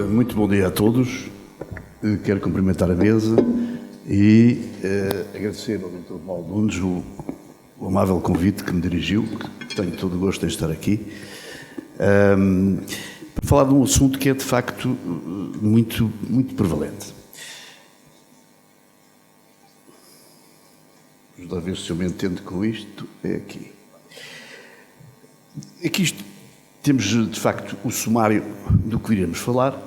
Muito bom dia a todos. Quero cumprimentar a mesa e agradecer ao Dr. Paulo Nunes o amável convite que me dirigiu, que tenho todo o gosto em estar aqui, para falar de um assunto que é, de facto, muito prevalente. Vamos lá ver se eu me entendo com isto. É aqui. Aqui temos, de facto, o sumário do que iremos falar,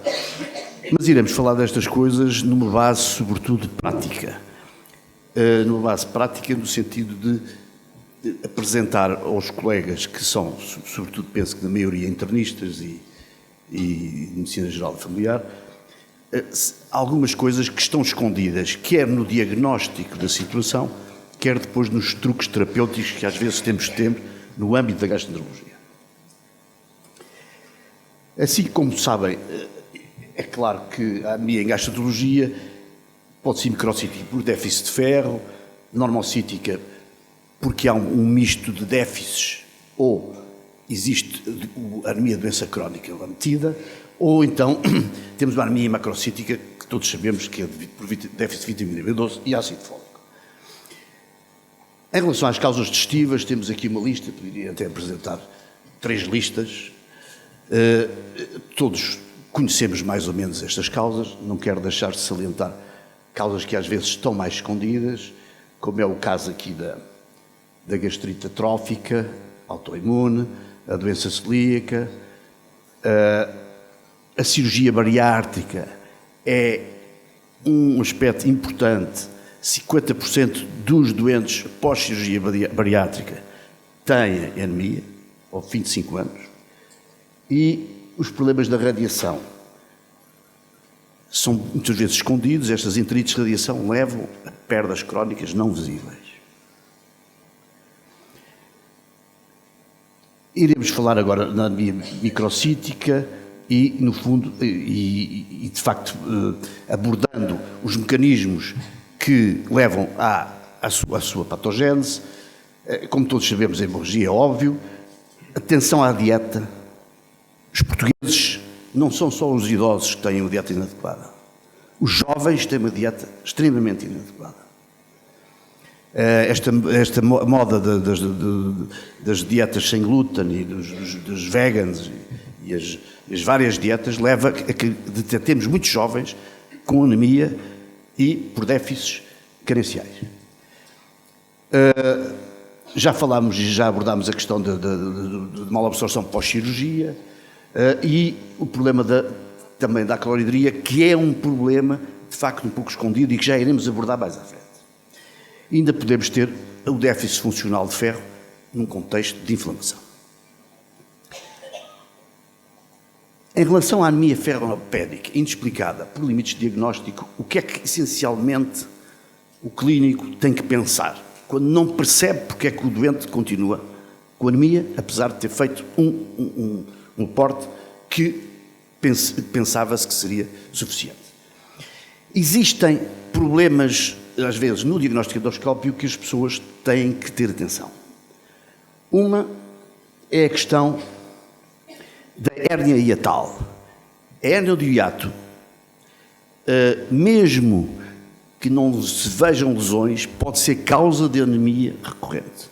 mas iremos falar destas coisas numa base, sobretudo, prática. Numa base prática no sentido de apresentar aos colegas que são, sobretudo, penso que na maioria internistas e de medicina geral e familiar, algumas coisas que estão escondidas, quer no diagnóstico da situação, quer depois nos truques terapêuticos que às vezes temos de ter no âmbito da gastroenterologia. Assim como sabem, é claro que a anemia em gastroenterologia pode ser microcítica por déficit de ferro, normocítica porque há um misto de déficits, ou existe a anemia de doença crónica metida, ou então temos uma anemia macrocítica que todos sabemos que é por déficit de vitamina B12 e ácido fólico. Em relação às causas digestivas, temos aqui uma lista, poderia até apresentar 3 listas. Todos conhecemos mais ou menos estas causas, não quero deixar de salientar causas que às vezes estão mais escondidas, como é o caso aqui da gastrite atrófica, autoimune, a doença celíaca, a cirurgia bariátrica é um aspecto importante. 50% dos doentes pós-cirurgia bariátrica têm anemia, ao fim de 5 anos, e os problemas da radiação são muitas vezes escondidos. Estas enterites de radiação levam a perdas crónicas não visíveis. Iremos falar agora na anemia microcítica e, no fundo, e de facto, abordando os mecanismos que levam à sua patogênese. Como todos sabemos, a hemorragia é óbvio. Atenção à dieta. Os portugueses não são só os idosos que têm uma dieta inadequada. Os jovens têm uma dieta extremamente inadequada. Esta moda das dietas sem glúten e dos vegans e as várias dietas leva a que temos muitos jovens com anemia e por déficits carenciais. Já falámos e já abordámos a questão de malabsorção pós-cirurgia e o problema também da acloriduria, que é um problema, de facto, um pouco escondido e que já iremos abordar mais à frente. Ainda podemos ter o déficit funcional de ferro num contexto de inflamação. Em relação à anemia ferropédica inexplicada por limites de diagnóstico, o que é que, essencialmente, o clínico tem que pensar quando não percebe porque é que o doente continua com anemia, apesar de ter feito um porte que pensava-se que seria suficiente? Existem problemas, às vezes, no diagnóstico endoscópio que as pessoas têm que ter atenção. Uma é a questão da hérnia hiatal. A hérnia do hiato, mesmo que não se vejam lesões, pode ser causa de anemia recorrente.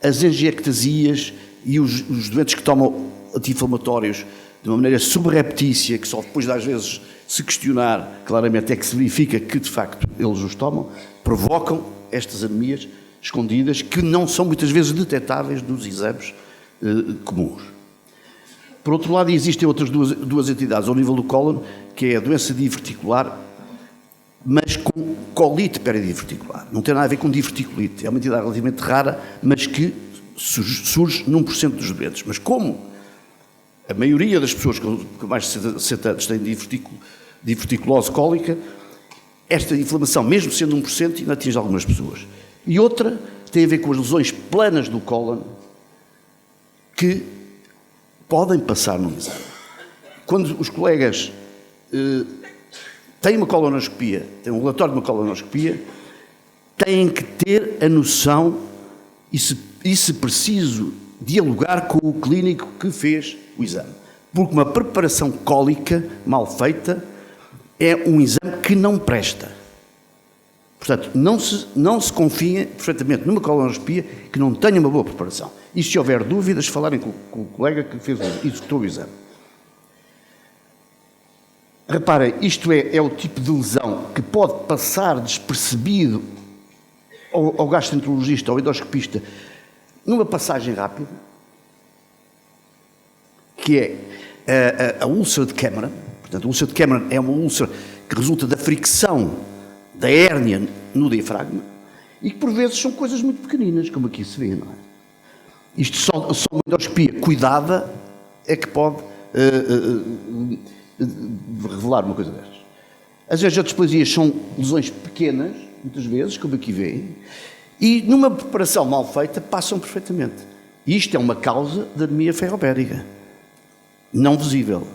As angiectasias e os doentes que tomam anti-inflamatórios de uma maneira subreptícia, que só depois de às vezes se questionar claramente é que se verifica que de facto eles os tomam, provocam estas anemias escondidas que não são muitas vezes detectáveis nos exames comuns. Por outro lado, existem outras duas entidades ao nível do cólon, que é a doença diverticular, mas com colite peridiverticular. Não tem nada a ver com diverticulite. É uma entidade relativamente rara, mas que surge num % dos doentes. Mas como a maioria das pessoas com mais de 60 anos têm diverticulose cólica, esta inflamação, mesmo sendo 1%, ainda atinge algumas pessoas. E outra tem a ver com as lesões planas do cólon, que podem passar no exame. Quando os colegas têm uma colonoscopia, têm um relatório de uma colonoscopia, têm que ter a noção e, se preciso, dialogar com o clínico que fez o exame, Porque uma preparação cólica mal feita é um exame que não presta. Portanto, não se confiem perfeitamente numa colonoscopia que não tenha uma boa preparação. E se houver dúvidas, falarem com o colega que executou o exame. Reparem, isto é o tipo de lesão que pode passar despercebido ao gastroenterologista, ao endoscopista, numa passagem rápida, que é a úlcera de Cameron. Portanto, a úlcera de Cameron é uma úlcera que resulta da fricção da hérnia no diafragma e que, por vezes, são coisas muito pequeninas, como aqui se vê, não é? Isto só uma endoscopia cuidada é que pode revelar uma coisa destas. As angioplasias são lesões pequenas, muitas vezes, como aqui vê, e numa preparação mal feita passam perfeitamente. E isto é uma causa de anemia ferropérica, não visível,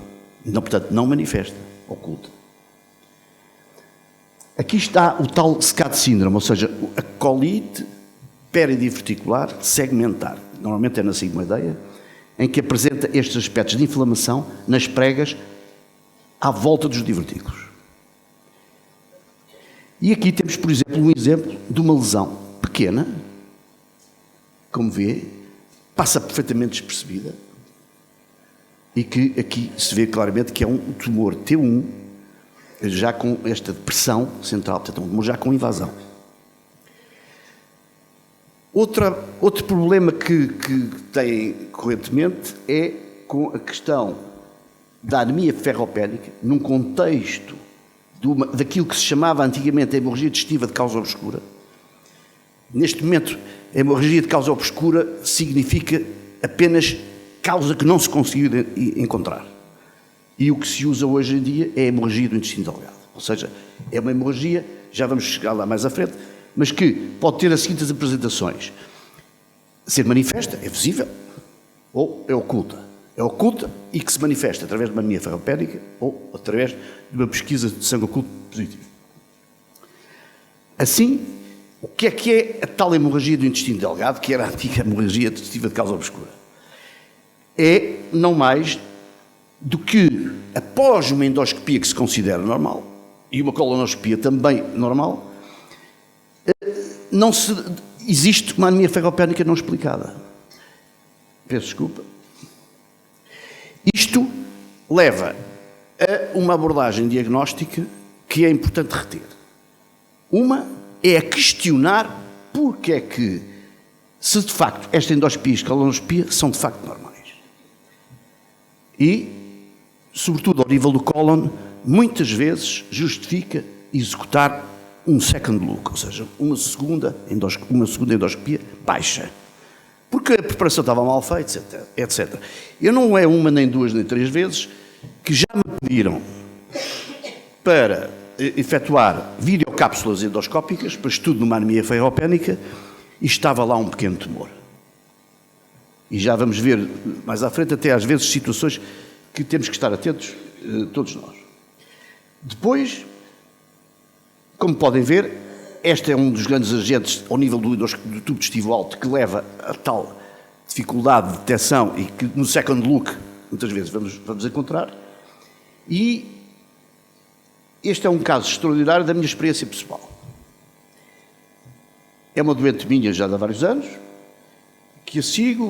portanto, não manifesta, oculta. Aqui está o tal SCAD síndrome, ou seja, a colite peridiverticular segmentar. Normalmente é na sigmoideia, em que apresenta estes aspectos de inflamação nas pregas à volta dos divertículos. E aqui temos, por exemplo, um exemplo de uma lesão pequena, como vê, passa perfeitamente despercebida, e que aqui se vê claramente que é um tumor T1, já com esta depressão central, portanto, um tumor já com invasão. Outro problema que tem correntemente é com a questão da anemia ferropénica, num contexto daquilo que se chamava antigamente a hemorragia digestiva de causa obscura. Neste momento, a hemorragia de causa obscura significa apenas causa que não se conseguiu encontrar. E o que se usa hoje em dia é a hemorragia do intestino delgado. Ou seja, é uma hemorragia, já vamos chegar lá mais à frente, mas que pode ter as seguintes apresentações. Ser manifesta, é visível, ou é oculta. É oculta e que se manifesta através de uma anemia ferropérica ou através de uma pesquisa de sangue oculto positivo. Assim, o que é a tal hemorragia do intestino delgado, que era a antiga hemorragia digestiva de causa obscura? É não mais do que, após uma endoscopia que se considera normal, e uma colonoscopia também normal, existe uma anemia ferropénica não explicada. Peço desculpa. Isto leva a uma abordagem diagnóstica que é importante reter. Uma é a questionar porque é que, se de facto esta endoscopia e colonoscopia são de facto normais. E, sobretudo ao nível do cólon, muitas vezes justifica executar um second look, ou seja, uma segunda endoscopia baixa. Porque a preparação estava mal feita, etc. Eu não é uma, nem duas, nem três vezes que já me pediram para efetuar videocápsulas endoscópicas para estudo numa anemia ferropénica e estava lá um pequeno tumor. E já vamos ver mais à frente, até às vezes, situações que temos que estar atentos, todos nós. Depois, como podem ver, este é um dos grandes agentes ao nível do tubo digestivo alto que leva a tal dificuldade de detecção e que no second look muitas vezes vamos encontrar. E este é um caso extraordinário da minha experiência pessoal. É uma doente minha já há vários anos, que a sigo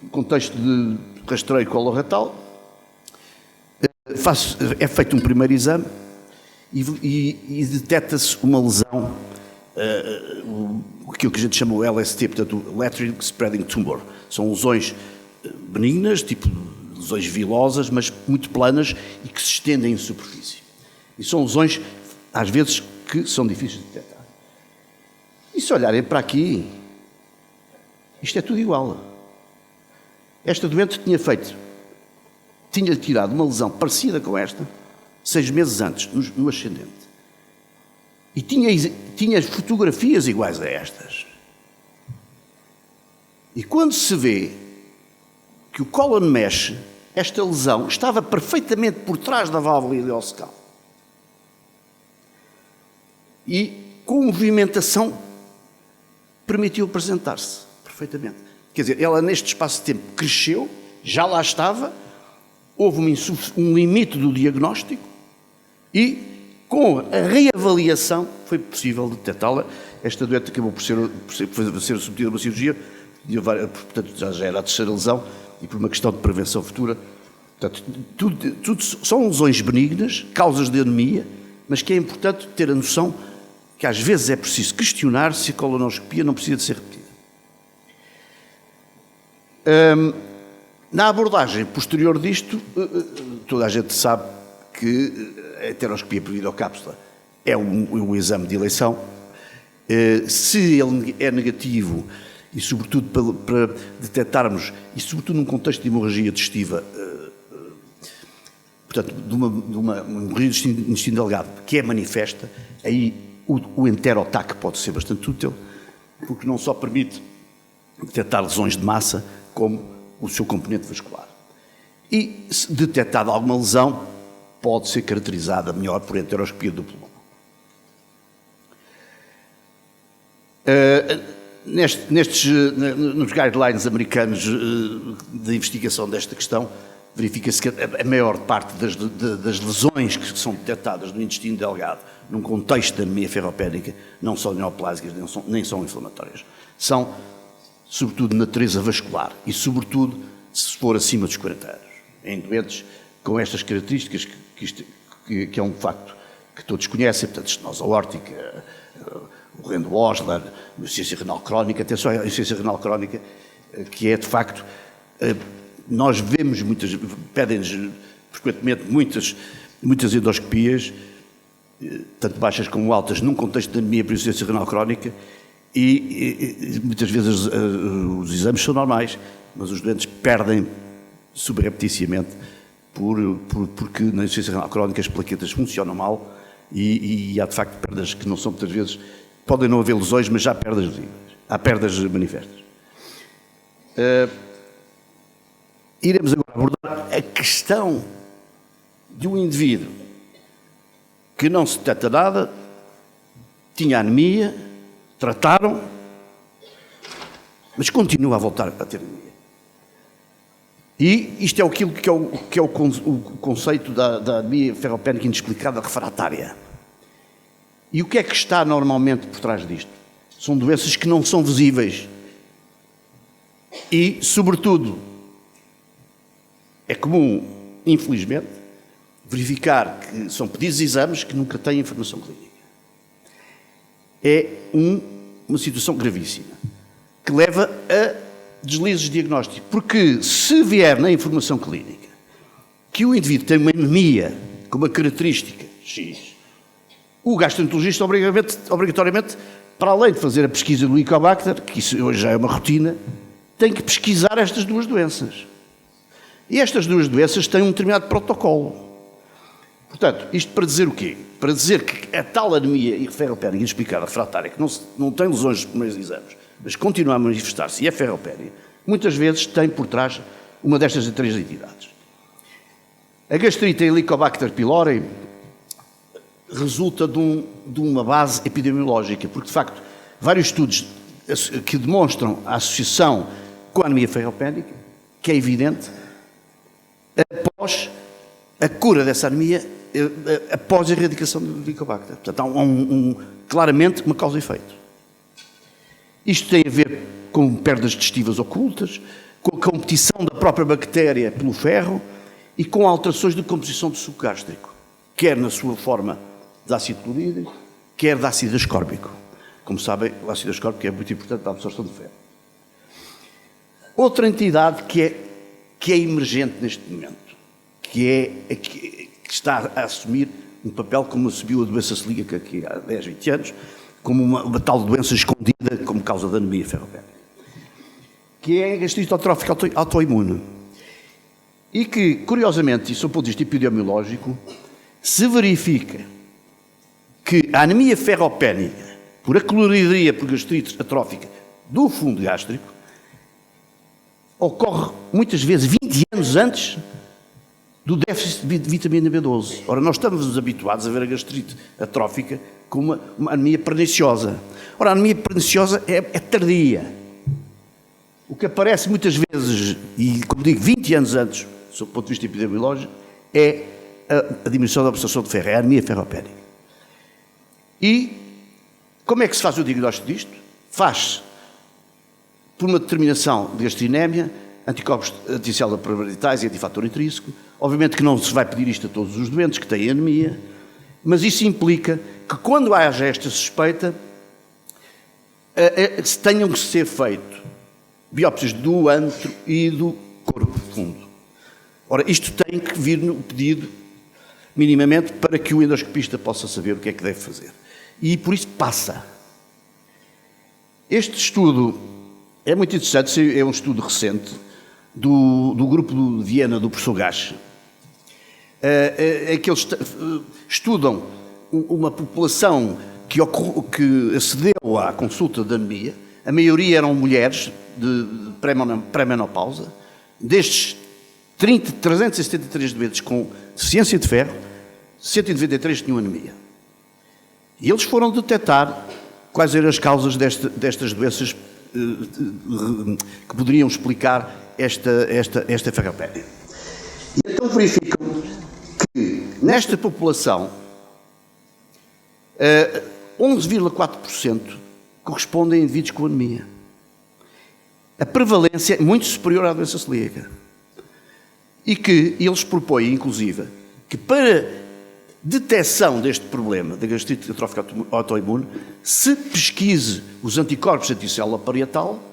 no contexto de rastreio coloretal. É feito um primeiro exame e detecta-se uma lesão, aquilo que a gente chama o LST, portanto, o Lateral Spreading Tumor. São lesões benignas, tipo lesões vilosas, mas muito planas e que se estendem em superfície. E são lesões, às vezes, que são difíceis de detectar. E se olharem para aqui, isto é tudo igual. Esta doente tinha tirado uma lesão parecida com esta, 6 meses antes, no ascendente. E tinha fotografias iguais a estas. E quando se vê que o cólon mexe, esta lesão estava perfeitamente por trás da válvula ileocecal. E com movimentação permitiu apresentar-se perfeitamente. Quer dizer, ela neste espaço de tempo cresceu, já lá estava, houve um limite do diagnóstico e, com a reavaliação, foi possível detectá-la. Esta doente acabou por ser submetida a uma cirurgia, portanto já era a terceira lesão, e por uma questão de prevenção futura. Portanto, tudo são lesões benignas, causas de anemia, mas que é importante ter a noção que às vezes é preciso questionar se a colonoscopia não precisa de ser repetida. Na abordagem posterior disto, toda a gente sabe que a heteroscopia por videocápsula é um exame de eleição. Se ele é negativo, e sobretudo para detectarmos, e sobretudo num contexto de hemorragia digestiva, portanto, de uma hemorragia do intestino delgado que é manifesta, aí o enterotaque pode ser bastante útil, porque não só permite detectar lesões de massa, como o seu componente vascular. E, se detectada alguma lesão, pode ser caracterizada melhor por enteroscopia do pulmão. Nos guidelines americanos de investigação desta questão, verifica-se que a maior parte das lesões que são detectadas no intestino delgado, num contexto de anemia ferropénica, não são neoplásicas, nem são inflamatórias. São, sobretudo, de natureza vascular e, sobretudo, se for acima dos 40 anos. Em doentes com estas características, que é um facto que todos conhecem, portanto, estenose aórtica, o Rendo Osler, a insuficiência renal crónica, atenção à insuficiência renal crónica, que é, de facto, nós vemos pedem-nos frequentemente muitas endoscopias, tanto baixas como altas, num contexto de anemia por insuficiência renal crónica, e muitas vezes os exames são normais, mas os doentes perdem subrepticiamente porque na insuficiência renal crónica as plaquetas funcionam mal e há de facto perdas que não são muitas vezes, podem não haver lesões, mas já há perdas visíveis, há perdas manifestas. Iremos agora abordar a questão de um indivíduo que não se detecta nada, tinha anemia, trataram, mas continua a voltar a ter anemia. E isto é aquilo que é o conceito da anemia ferropénica inexplicada refratária. E o que é que está normalmente por trás disto? São doenças que não são visíveis. E, sobretudo, é comum, infelizmente, verificar que são pedidos de exames que nunca têm informação clínica. É uma situação gravíssima, que leva a deslizes diagnósticos. Porque se vier na informação clínica que o indivíduo tem uma anemia com uma característica X, o gastroenterologista obrigatoriamente, para além de fazer a pesquisa do Helicobacter, que isso hoje já é uma rotina, tem que pesquisar estas duas doenças. E estas duas doenças têm um determinado protocolo. Portanto, isto para dizer o quê? Para dizer que a tal anemia ferropénica inexplicada refratária, que não tem lesões nos primeiros exames, mas continua a manifestar-se e é ferropénia, muitas vezes tem por trás uma destas três entidades. A gastrite Helicobacter pylori resulta de uma base epidemiológica, porque, de facto, vários estudos que demonstram a associação com a anemia ferropénica, que é evidente, após a cura dessa anemia, após a erradicação do Helicobacter. Portanto, há claramente uma causa e efeito. Isto tem a ver com perdas digestivas ocultas, com a competição da própria bactéria pelo ferro e com alterações de composição do suco gástrico, quer na sua forma de ácido clorídrico, quer de ácido ascórbico. Como sabem, o ácido ascórbico é muito importante para a absorção de ferro. Outra entidade que é emergente neste momento, que está a assumir um papel como assumiu a doença celíaca aqui há 10, 20 anos, como uma tal doença escondida como causa da anemia ferropénica, que é a gastrite atrófica autoimune. E que, curiosamente, e sob o ponto de vista epidemiológico, se verifica que a anemia ferropénica, por acloridria por gastrite atrófica do fundo gástrico, ocorre muitas vezes 20 anos antes do déficit de vitamina B12. Ora, nós estamos habituados a ver a gastrite atrófica como uma anemia perniciosa. Ora, a anemia perniciosa é tardia. O que aparece muitas vezes, e como digo, 20 anos antes, sob o ponto de vista epidemiológico, é a diminuição da absorção de ferro, é a anemia ferropénica. E como é que se faz o diagnóstico disto? Faz-se por uma determinação de gastrinémia, anticorpos anticélula parasitais e antifator intrínseco. Obviamente que não se vai pedir isto a todos os doentes que têm anemia, mas isso implica que quando haja esta suspeita, tenham que ser feitas biópsias do antro e do corpo fundo. Ora, isto tem que vir no pedido, minimamente, para que o endoscopista possa saber o que é que deve fazer. E por isso passa. Este estudo é muito interessante, é um estudo recente do grupo de Viena, do professor Gasch, é que eles estudam uma população que acedeu à consulta de anemia. A maioria eram mulheres de pré-menopausa. Destes 373 doentes com deficiência de ferro, 193 tinham anemia. E eles foram detectar quais eram as causas destas doenças que poderiam explicar esta ferropénia. E então verificam que nesta população 11,4% correspondem a indivíduos com anemia. A prevalência é muito superior à doença celíaca. E que eles propõem, inclusive, que para detecção deste problema da gastrite atrófica autoimune, se pesquise os anticorpos anticélula parietal,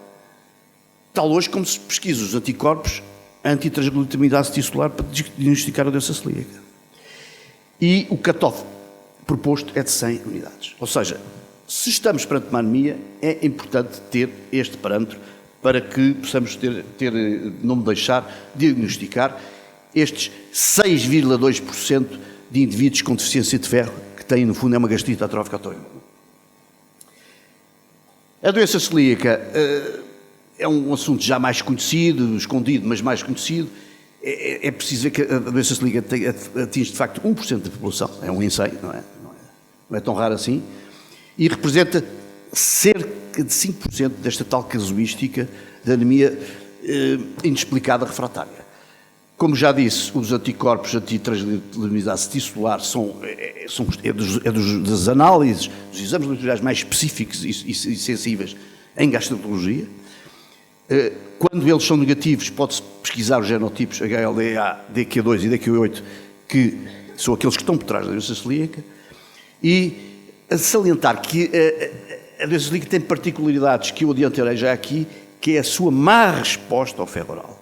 tal hoje como se pesquisa os anticorpos antitransglutaminase tissular para diagnosticar a doença celíaca. E o cutoff proposto é de 100 unidades. Ou seja, se estamos perante uma anemia, é importante ter este parâmetro para que possamos não me deixar diagnosticar estes 6,2% de indivíduos com deficiência de ferro, que têm, no fundo, é uma gastrite atrófica autoimune. A doença celíaca é um assunto já mais conhecido, escondido, mas mais conhecido. É preciso ver que a doença celíaca atinge, de facto, 1% da população. É um ensaio, não é tão raro assim. E representa cerca de 5% desta tal casuística da anemia inexplicada refratária. Como já disse, os anticorpos antitransglutaminase tissular das análises, dos exames laboratoriais mais específicos e sensíveis em gastroenterologia. Quando eles são negativos, pode-se pesquisar os genotipos HLA, DQ2 e DQ8, que são aqueles que estão por trás da doença celíaca. E a salientar que a doença celíaca tem particularidades que eu adiantarei já aqui, que é a sua má resposta ao ferro oral.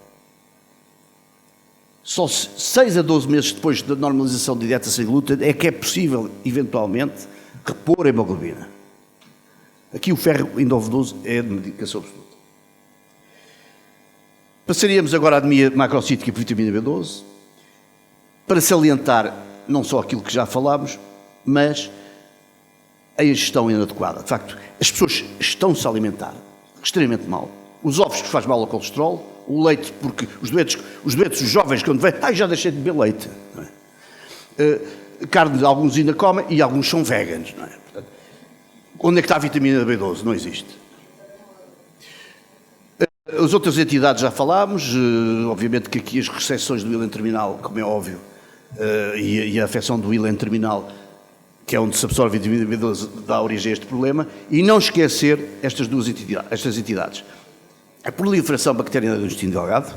Só 6 a 12 meses depois da normalização de dieta sem glúten é que é possível, eventualmente, repor a hemoglobina. Aqui o ferro endovenoso é de medicação absoluta. Passaríamos agora à anemia macrocítica por vitamina B12, para salientar não só aquilo que já falámos, mas a ingestão inadequada. De facto, as pessoas estão-se a alimentar extremamente mal. Os ovos que faz mal ao colesterol, o leite, porque os doentes, os jovens, quando vêm, já deixei de beber leite. Não é? Carne, alguns ainda comem e alguns são veganos. Não é? Portanto, onde é que está a vitamina B12? Não existe. As outras entidades já falámos, obviamente que aqui as recessões do ílen terminal, como é óbvio, e a afecção do ílen terminal, que é onde se absorve a vitamina B12, dá origem a este problema, e não esquecer estas entidades. A proliferação bacteriana do intestino delgado,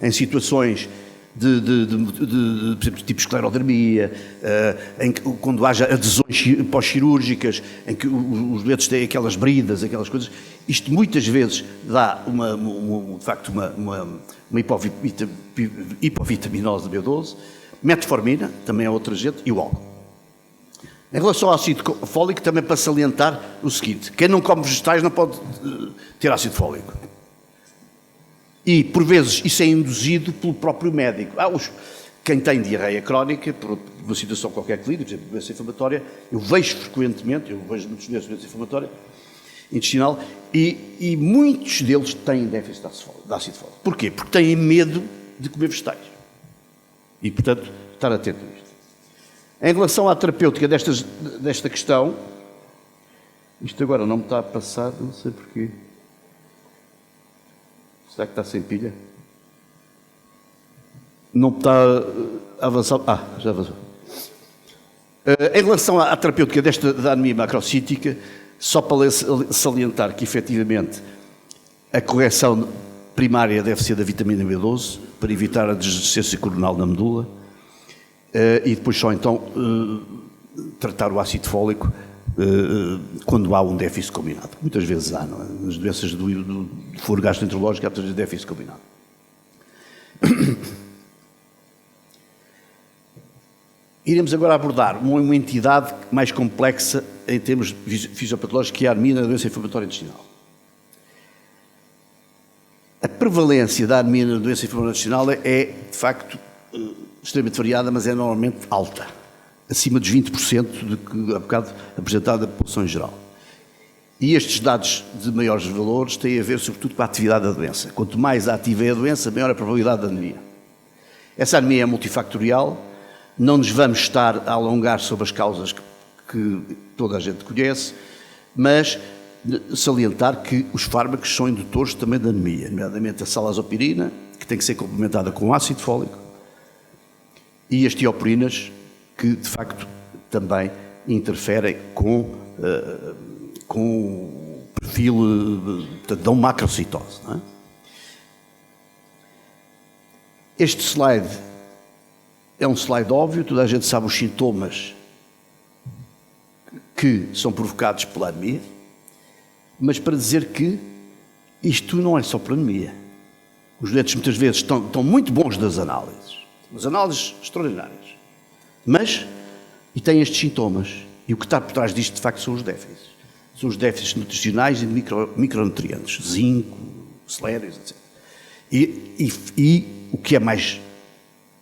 em situações de tipo esclerodermia, quando haja adesões pós-cirúrgicas, em que os doentes têm aquelas bridas, aquelas coisas, isto muitas vezes dá de facto uma hipovitaminose de B12, metformina, também é outro agente, e o álcool. Em relação ao ácido fólico, também para salientar o seguinte: quem não come vegetais não pode ter ácido fólico. E, por vezes, isso é induzido pelo próprio médico. Quem tem diarreia crónica, por uma situação qualquer clínica, por exemplo, doença inflamatória, eu vejo frequentemente, muitos deles doença inflamatória intestinal, e muitos deles têm déficit de ácido fólico. Porquê? Porque têm medo de comer vegetais. E, portanto, estar atento a isto. Em relação à terapêutica desta questão, isto agora não me está a passar, não sei porquê. Será que está sem pilha? Não está a avançar. Já avançou. Em relação à terapêutica da anemia macrocítica, só para salientar que, efetivamente, a correção primária deve ser da vitamina B12, para evitar a descendência coronal na medula, e depois só então tratar o ácido fólico quando há um déficit combinado. Muitas vezes há, não é? Nas doenças do foro gastroenterológico há déficit combinado. Iremos agora abordar uma entidade mais complexa em termos fisiopatológicos, que é a anemia na doença inflamatória intestinal. A prevalência da anemia na doença inflamatória intestinal é, de facto, extremamente variada, mas é normalmente alta, acima dos 20% de que há bocado apresentado a população em geral. E estes dados de maiores valores têm a ver, sobretudo, com a atividade da doença. Quanto mais ativa é a doença, maior a probabilidade de anemia. Essa anemia é multifactorial. Não nos vamos estar a alongar sobre as causas que toda a gente conhece, mas salientar que os fármacos são indutores também da anemia, nomeadamente a salazopirina, que tem que ser complementada com ácido fólico, e as tiopurinas, que de facto também interferem com o perfil da macrocitose. Não é? Este slide é um slide óbvio, toda a gente sabe os sintomas que são provocados pela anemia, mas para dizer que isto não é só por anemia. Os doentes muitas vezes estão muito bons das análises, as análises extraordinárias, e têm estes sintomas. E o que está por trás disto, de facto, são os déficits. São os déficits nutricionais e de micronutrientes, zinco, celérios, etc. E o que é mais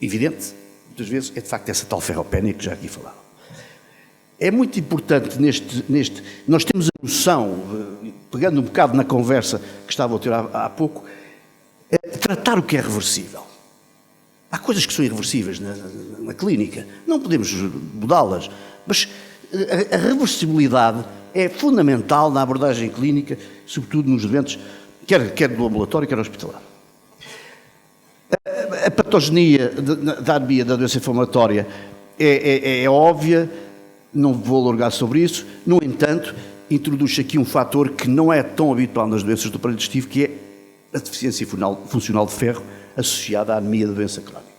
evidente, muitas vezes, é de facto essa tal ferropénia que já aqui falava. É muito importante nós temos a noção, pegando um bocado na conversa que estava a ter há pouco, tratar o que é reversível. Há coisas que são irreversíveis na clínica, não podemos mudá-las, mas a reversibilidade é fundamental na abordagem clínica, sobretudo nos doentes, quer do ambulatório, quer hospitalar. A patogenia da anemia da doença inflamatória é óbvia, não vou alongar sobre isso. No entanto, introduz aqui um fator que não é tão habitual nas doenças do aparelho digestivo, que é a deficiência funcional de ferro associada à anemia da doença crónica.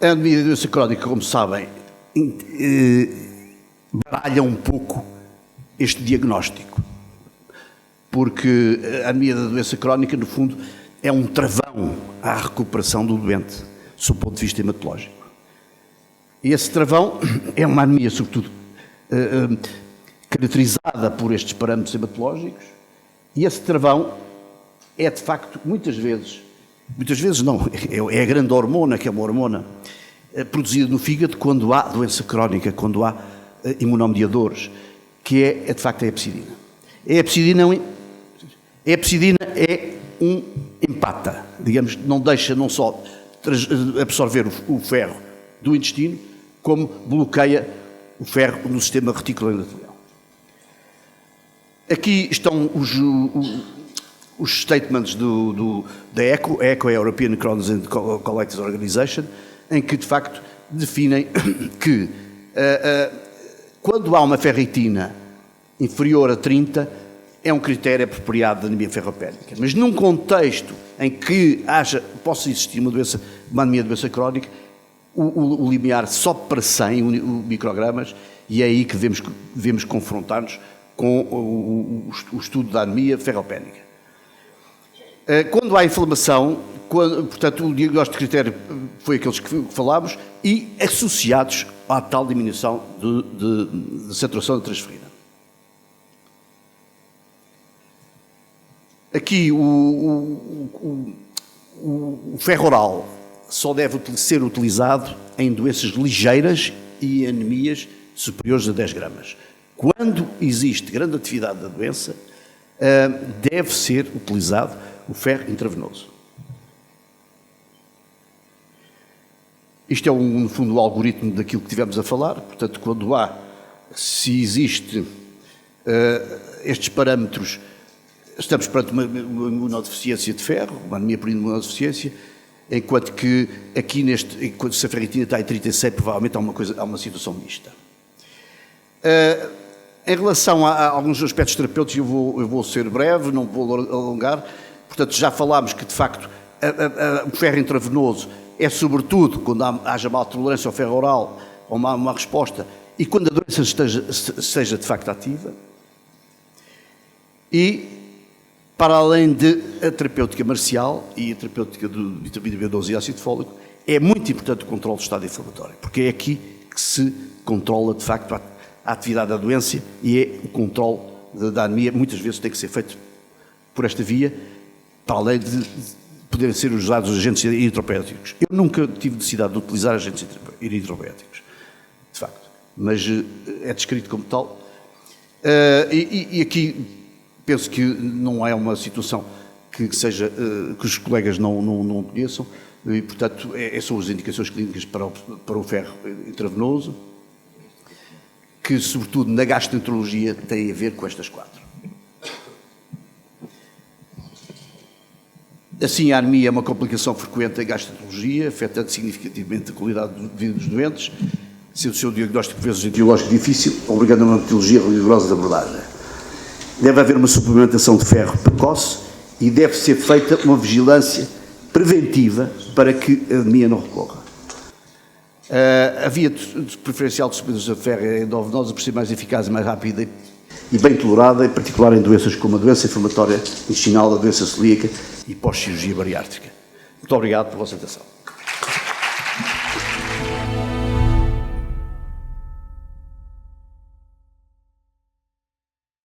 A anemia da doença crónica, como sabem, baralha um pouco este diagnóstico, porque a anemia da doença crónica, no fundo, é um travão à recuperação do doente, sob o ponto de vista hematológico. E esse travão é uma anemia, sobretudo, caracterizada por estes parâmetros hematológicos, e esse travão é, de facto, muitas vezes não, é a grande hormona, que é uma hormona produzida no fígado quando há doença crónica, quando há imunomediadores, que é de facto a hepcidina. A hepcidina é um empata, digamos, não deixa não só absorver o ferro do intestino, como bloqueia o ferro no sistema reticular endotelial. Aqui estão os statements da ECHO. A ECHO é a European Chronos and Collectors Organization, em que de facto definem que quando há uma ferritina inferior a 30, é um critério apropriado de anemia ferropénica. Mas num contexto em que possa existir uma anemia de doença crónica, o limiar sobe para 100 microgramas, e é aí que devemos confrontar-nos com o estudo da anemia ferropénica. Quando há inflamação, portanto, o diagnóstico de critério foi aqueles que falámos, e associados à tal diminuição de saturação de transferina. Aqui o ferro oral só deve ser utilizado em doenças ligeiras e anemias superiores a 10 gramas. Quando existe grande atividade da doença, deve ser utilizado o ferro intravenoso. Isto é, no fundo, o algoritmo daquilo que tivemos a falar. Portanto, se existe estes parâmetros estamos perante uma imunodeficiência de ferro, uma anemia por imunodeficiência, enquanto que aqui enquanto se a ferritina está em 36, provavelmente há uma situação mista. Em relação a alguns aspectos terapêuticos, eu vou ser breve, não vou alongar. Portanto, já falámos que, de facto, o ferro intravenoso é sobretudo quando haja má tolerância ao ferro oral ou uma resposta e quando a doença esteja de facto ativa. E, para além da terapêutica marcial e a terapêutica do vitamina B12 e ácido fólico, é muito importante o controle do estado inflamatório, porque é aqui que se controla, de facto, a atividade da doença e é o controle da anemia, muitas vezes tem que ser feito por esta via, para além de poderem ser usados os agentes eritropoéticos. Eu nunca tive necessidade de utilizar agentes eritropoéticos, de facto, mas é descrito como tal. E aqui penso que não é uma situação que os colegas não conheçam, e, portanto, são as indicações clínicas para o ferro intravenoso, que, sobretudo, na gastroenterologia, têm a ver com estas 4. Assim, a anemia é uma complicação frequente da gastroenterologia, afetando significativamente a qualidade de vida dos doentes, sendo o seu diagnóstico, por vezes, etiológico difícil, obrigando a uma metodologia rigorosa de abordagem. Deve haver uma suplementação de ferro precoce e deve ser feita uma vigilância preventiva para que a anemia não recorra. A via preferencial de suplementação de ferro é endovenosa, por ser mais eficaz, mais rápida e bem tolerada, em particular em doenças como a doença inflamatória intestinal, a doença celíaca e pós-cirurgia bariátrica. Muito obrigado pela vossa atenção.